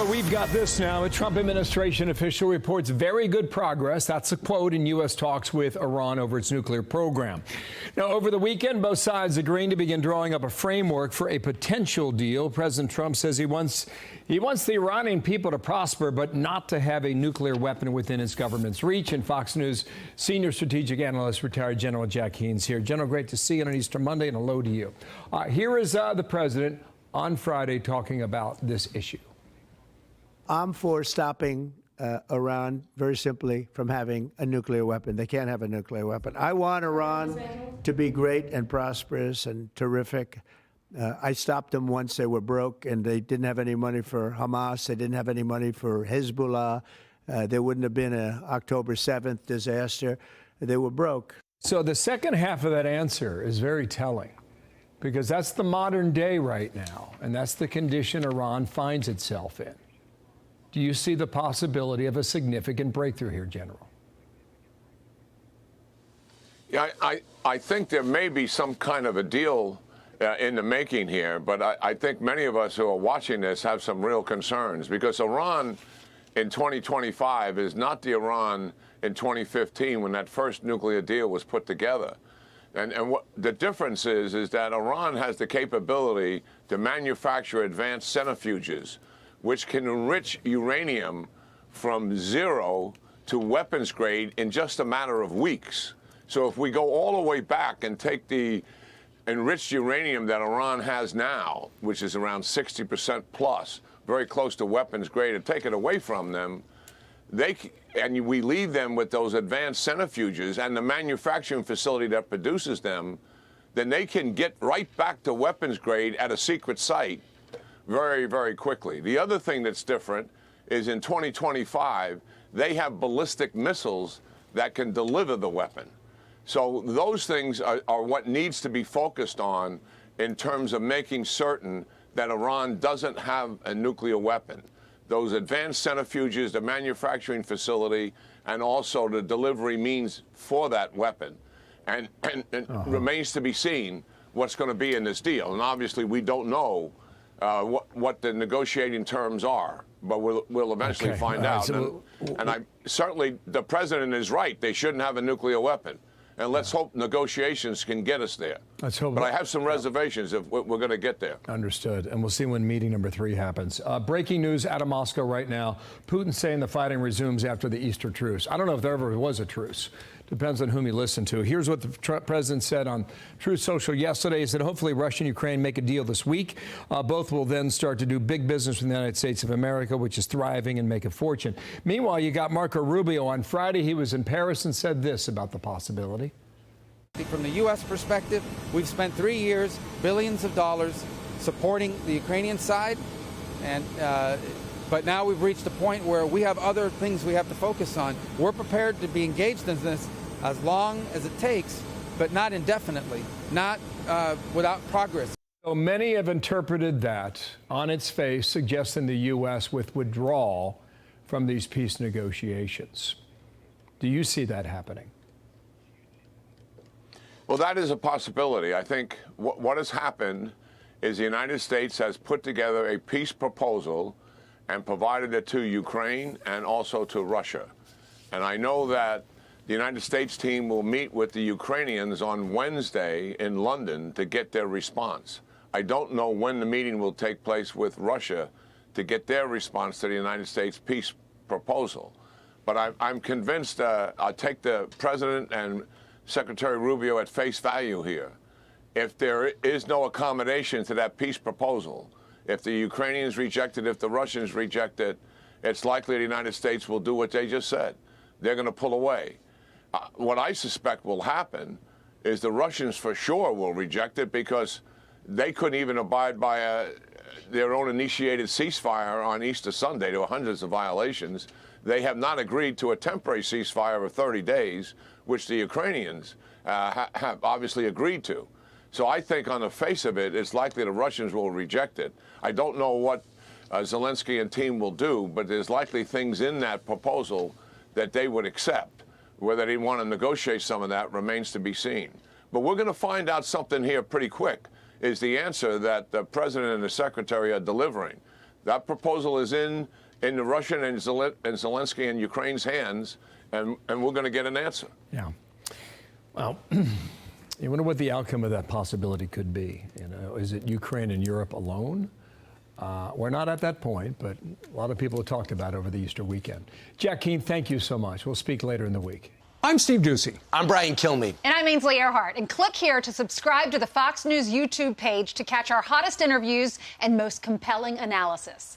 So we've got this now. A Trump administration official reports very good progress. That's a quote in U.S. talks with Iran over its nuclear program. Now, over the weekend, both sides agreeing to begin drawing up a framework for a potential deal. President Trump says he wants the Iranian people to prosper, but not to have a nuclear weapon within its government's reach. And Fox News senior strategic analyst, retired General Jack Keane is here. General, great to see you on an Easter Monday, and hello to you. Here is the president on Friday talking about this issue. I'm for stopping Iran, very simply, from having a nuclear weapon. They can't have a nuclear weapon. I want Iran to be great and prosperous and terrific. I stopped them once they were broke and they didn't have any money for Hamas. They didn't have any money for Hezbollah. There wouldn't have been an October 7th disaster. They were broke. So the second half of that answer is very telling, because that's the modern day right now, and that's the condition Iran finds itself in. Do you see the possibility of a significant breakthrough here, General? Yeah, I think there may be some kind of a deal in the making here, but I think many of us who are watching this have some real concerns, because Iran in 2025 is not the Iran in 2015 when that first nuclear deal was put together. And what the difference is that Iran has the capability to manufacture advanced centrifuges, which can enrich uranium from 0 to weapons grade in just a matter of weeks. So if we go all the way back and take the enriched uranium that Iran has now, which is around 60% plus, very close to weapons grade, and take it away from them, and we leave them with those advanced centrifuges and the manufacturing facility that produces them, then they can get right back to weapons grade at a secret site very, very quickly. The other thing that's different is in 2025, they have ballistic missiles that can deliver the weapon. So those things are what needs to be focused on in terms of making certain that Iran doesn't have a nuclear weapon. Those advanced centrifuges, the manufacturing facility, and also the delivery means for that weapon. And remains to be seen what's going to be in this deal. And obviously, we don't know what the negotiating terms are, but we'll eventually find out. And certainly, the president is right. They shouldn't have a nuclear weapon. And let's hope negotiations can get us there. Let's hope. But I have some reservations if we're going to get there. Understood. And we'll see when meeting number 3 happens. Breaking news out of Moscow right now. Putin saying the fighting resumes after the Easter truce. I don't know if there ever was a truce. Depends on whom you listen to. Here's what the president said on Truth Social yesterday. He said hopefully Russia and Ukraine make a deal this week. Both will then start to do big business with the United States of America, which is thriving, and make a fortune. Meanwhile, you got Marco Rubio on Friday. He was in Paris and said this about the possibility. From the U.S. perspective, we've spent 3 years, billions of dollars supporting the Ukrainian side, and but now we've reached a point where we have other things we have to focus on. We're prepared to be engaged in this as long as it takes, but not indefinitely, not without progress. So many have interpreted that on its face, suggesting the U.S. with withdrawal from these peace negotiations. Do you see that happening? Well, that is a possibility. I think what has happened is the United States has put together a peace proposal and provided it to Ukraine and also to Russia. And I know that the United States team will meet with the Ukrainians on Wednesday in London to get their response. I don't know when the meeting will take place with Russia to get their response to the United States peace proposal. But I'm convinced I'll take the president and Secretary Rubio at face value here. If there is no accommodation to that peace proposal, if the Ukrainians reject it, if the Russians reject it, it's likely the United States will do what they just said. They're going to pull away. What I suspect will happen is the Russians for sure will reject it, because they couldn't even abide by their own initiated ceasefire on Easter Sunday. There were hundreds of violations. They have not agreed to a temporary ceasefire of 30 days, which the Ukrainians have obviously agreed to. So I think on the face of it, it's likely the Russians will reject it. I don't know what Zelensky and team will do, but there's likely things in that proposal that they would accept. Whether they want to negotiate some of that remains to be seen. But we're going to find out something here pretty quick, is the answer that the president and the secretary are delivering. That proposal is in the Russian and Zelensky and Ukraine's hands, and we're going to get an answer. Yeah. Well, you wonder what the outcome of that possibility could be. You know, is it Ukraine and Europe alone? We're not at that point, but a lot of people have talked about it over the Easter weekend. Jack Keane, thank you so much. We'll speak later in the week. I'm Steve Ducey. I'm Brian Kilmeade. And I'm Ainsley Earhart. And click here to subscribe to the Fox News YouTube page to catch our hottest interviews and most compelling analysis.